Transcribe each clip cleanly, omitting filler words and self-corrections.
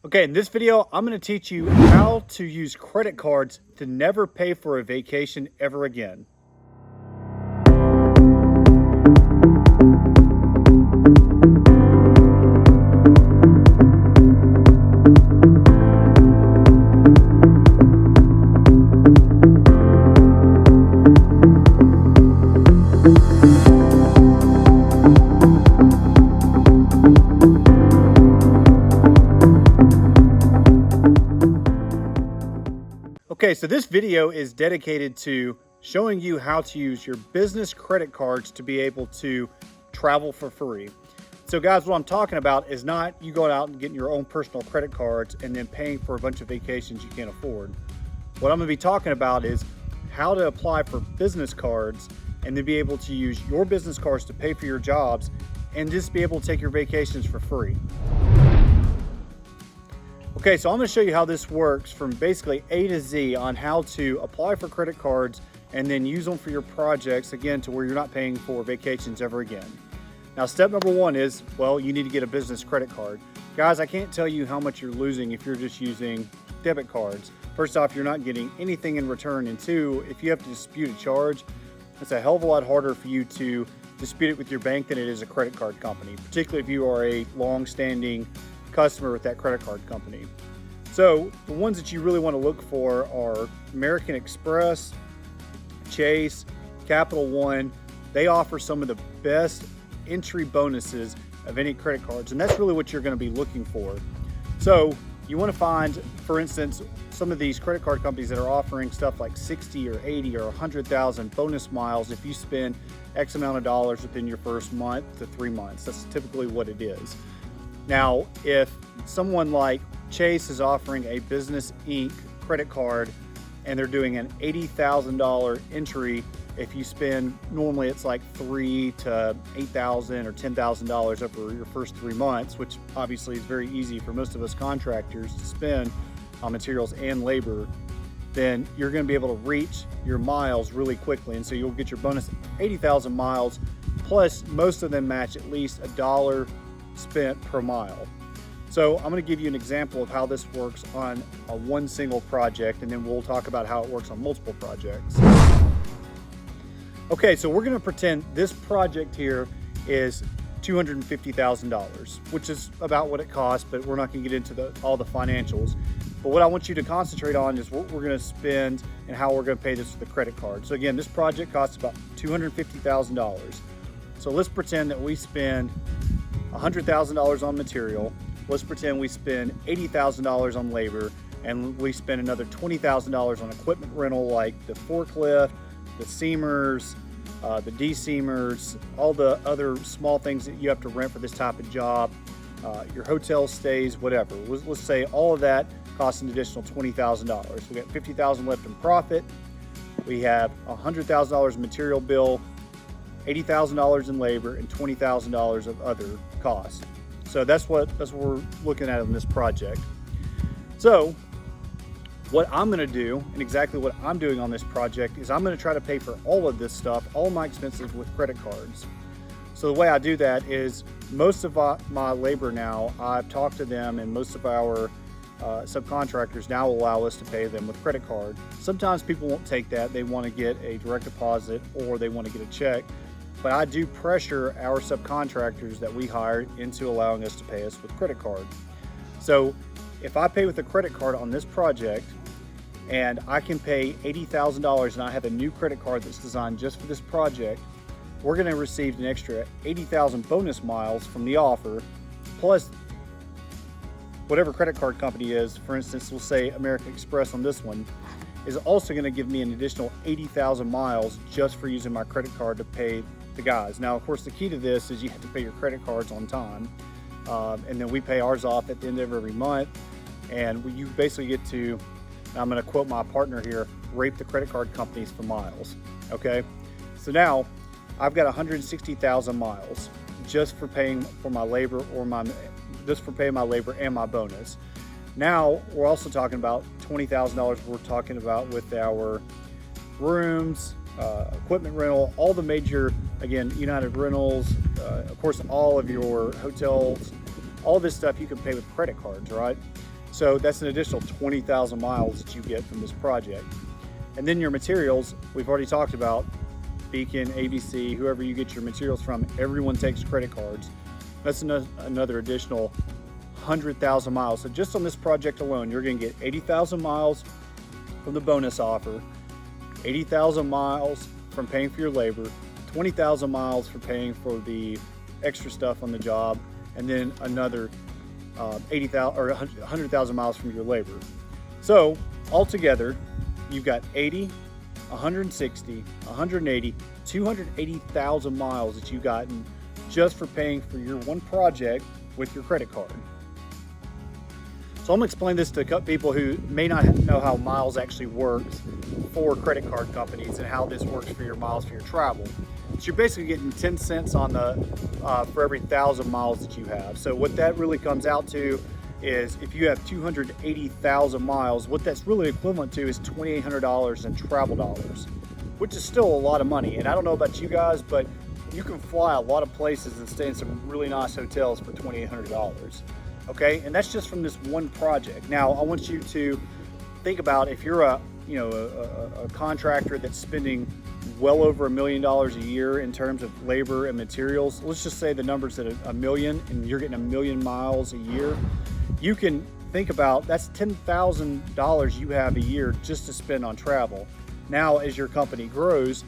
Okay, in this video, I'm going to teach you how to use credit cards to never pay for a vacation ever again. Okay, so this video is dedicated to showing you how to use your business credit cards to be able to travel for free. So guys, what I'm talking about is not you going out and getting your own personal credit cards and then paying for a bunch of vacations you can't afford. What I'm going to be talking about is how to apply for business cards and to be able to use your business cards to pay for your jobs and just be able to take your vacations for free. Okay, so I'm going to show you how this works from basically A to Z on how to apply for credit cards and then use them for your projects, again, to where you're not paying for vacations ever again. Now, step number one is, well, you need to get a business credit card. Guys, I can't tell you how much you're losing if you're just using debit cards. First off, you're not getting anything in return, and two, if you have to dispute a charge, it's a hell of a lot harder for you to dispute it with your bank than it is a credit card company, particularly if you are a long-standing customer with that credit card company. So the ones that you really want to look for are American Express, Chase, Capital One. They offer some of the best entry bonuses of any credit cards, and that's really what you're going to be looking for. So you want to find, for instance, some of these credit card companies that are offering stuff like 60 or 80 or 100,000 bonus miles if you spend X amount of dollars within your first month to 3 months. That's typically what it is. Now, if someone like Chase is offering a Business Inc. credit card and they're doing an $80,000 entry, if you spend, normally it's like $3,000 to $8,000 or $10,000 over your first 3 months, which obviously is very easy for most of us contractors to spend on materials and labor, then you're going to be able to reach your miles really quickly. And so you'll get your bonus 80,000 miles, plus most of them match at least $1 spent per mile. So I'm going to give you an example of how this works on one single project, and then we'll talk about how it works on multiple projects. Okay, so we're going to pretend this project here is $250,000, which is about what it costs, but we're not going to get into all the financials. But what I want you to concentrate on is what we're going to spend and how we're going to pay this with the credit card. So again, this project costs about $250,000. So let's pretend that we spend $100,000 on material. Let's pretend we spend $80,000 on labor, and we spend another $20,000 on equipment rental, like the forklift, the seamers, the de-seamers, all the other small things that you have to rent for this type of job, your hotel stays, whatever. Let's say all of that costs an additional $20,000. We got $50,000 left in profit. We have $100,000 in material bill, $80,000 in labor, and $20,000 of other costs. So that's what we're looking at in this project. So what I'm going to do, and exactly what I'm doing on this project, is I'm going to try to pay for all of this stuff, all of my expenses, with credit cards. So the way I do that is most of my labor now, I've talked to them, and most of our subcontractors now allow us to pay them with credit card. Sometimes people won't take that. They want to get a direct deposit or they want to get a check. But I do pressure our subcontractors that we hire into allowing us to pay us with credit card. So if I pay with a credit card on this project and I can pay $80,000 and I have a new credit card that's designed just for this project, we're going to receive an extra 80,000 bonus miles from the offer, plus whatever credit card company is. For instance, we'll say American Express on this one is also going to give me an additional 80,000 miles just for using my credit card to pay the guys. Now, of course, the key to this is you have to pay your credit cards on time, and then we pay ours off at the end of every month, and you basically get to, I'm going to quote my partner here, rape the credit card companies for miles. Okay, so now I've got 160,000 miles just for paying for my labor, just for paying my labor and my bonus. Now we're also talking about $20,000 we're talking about with our rooms, equipment rental, all the major, again, United Rentals, of course, all of your hotels, all this stuff you can pay with credit cards, right? So that's an additional 20,000 miles that you get from this project. And then your materials, we've already talked about, Beacon, ABC, whoever you get your materials from, everyone takes credit cards. That's another additional 100,000 miles. So just on this project alone, you're gonna get 80,000 miles from the bonus offer, 80,000 miles from paying for your labor, 20,000 miles for paying for the extra stuff on the job, and then another 80,000 or 100,000 miles from your labor. So altogether, you've got 80, 160, 180, 280,000 miles that you've gotten just for paying for your one project with your credit card. So I'm gonna explain this to people who may not know how miles actually works for credit card companies and how this works for your miles for your travel. So you're basically getting 10 cents on the for every 1,000 miles that you have. So what that really comes out to is if you have 280,000 miles, what that's really equivalent to is $2,800 in travel dollars, which is still a lot of money. And I don't know about you guys, but you can fly a lot of places and stay in some really nice hotels for $2,800. Okay, and that's just from this one project. Now, I want you to think about if you're a contractor that's spending well over $1 million a year in terms of labor and materials. Let's just say the number's at a million, and you're getting 1 million miles a year. You can think about that's $10,000 you have a year just to spend on travel. Now, as your company grows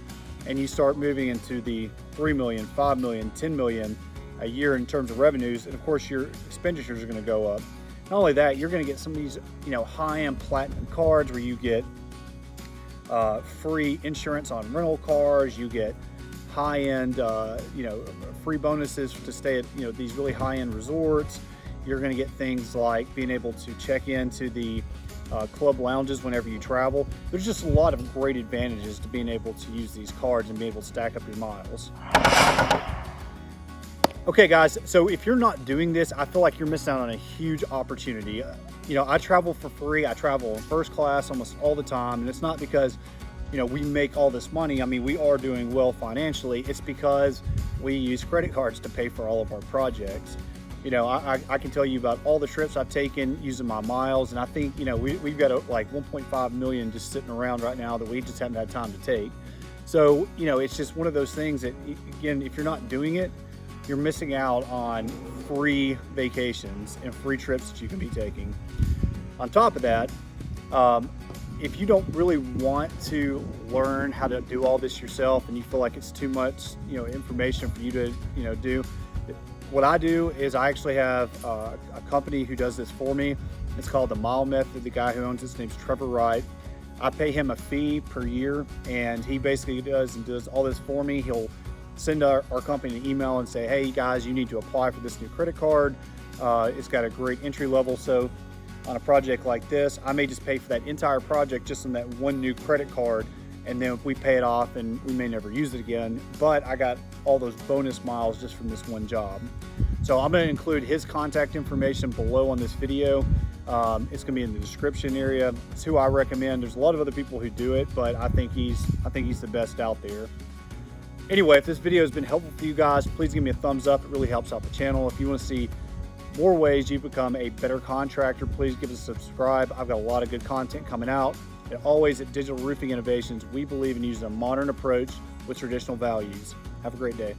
and you start moving into the 3 million, 5 million, 10 million a year in terms of revenues, and of course your expenditures are going to go up. Not only that, you're going to get some of these, high-end platinum cards where you get free insurance on rental cars. You get high-end, free bonuses to stay at, these really high-end resorts. You're going to get things like being able to check into the club lounges whenever you travel. There's just a lot of great advantages to being able to use these cards and being able to stack up your miles. Okay guys, so if you're not doing this, I feel like you're missing out on a huge opportunity. I travel for free. I travel in first class almost all the time, and it's not because, we make all this money. I mean, we are doing well financially. It's because we use credit cards to pay for all of our projects. I can tell you about all the trips I've taken using my miles, and I think, we've got like 1.5 million just sitting around right now that we just haven't had time to take. So, it's just one of those things that, again, if you're not doing it, you're missing out on free vacations and free trips that you can be taking. On top of that, if you don't really want to learn how to do all this yourself and you feel like it's too much, information for you to, do, what I do is I actually have a company who does this for me. It's called The Mile Method. The guy who owns his name's Trevor Wright. I pay him a fee per year, and he basically does all this for me. He'll send our company an email and say, hey guys, you need to apply for this new credit card. It's got a great entry level. So on a project like this, I may just pay for that entire project just on that one new credit card. And then we pay it off and we may never use it again, but I got all those bonus miles just from this one job. So I'm going to include his contact information below on this video. It's going to be in the description area. It's who I recommend. There's a lot of other people who do it, but I think he's the best out there. Anyway, if this video has been helpful for you guys, please give me a thumbs up. It really helps out the channel. If you want to see more ways you become a better contractor, please give us a subscribe. I've got a lot of good content coming out. And always at Digital Roofing Innovations, we believe in using a modern approach with traditional values. Have a great day.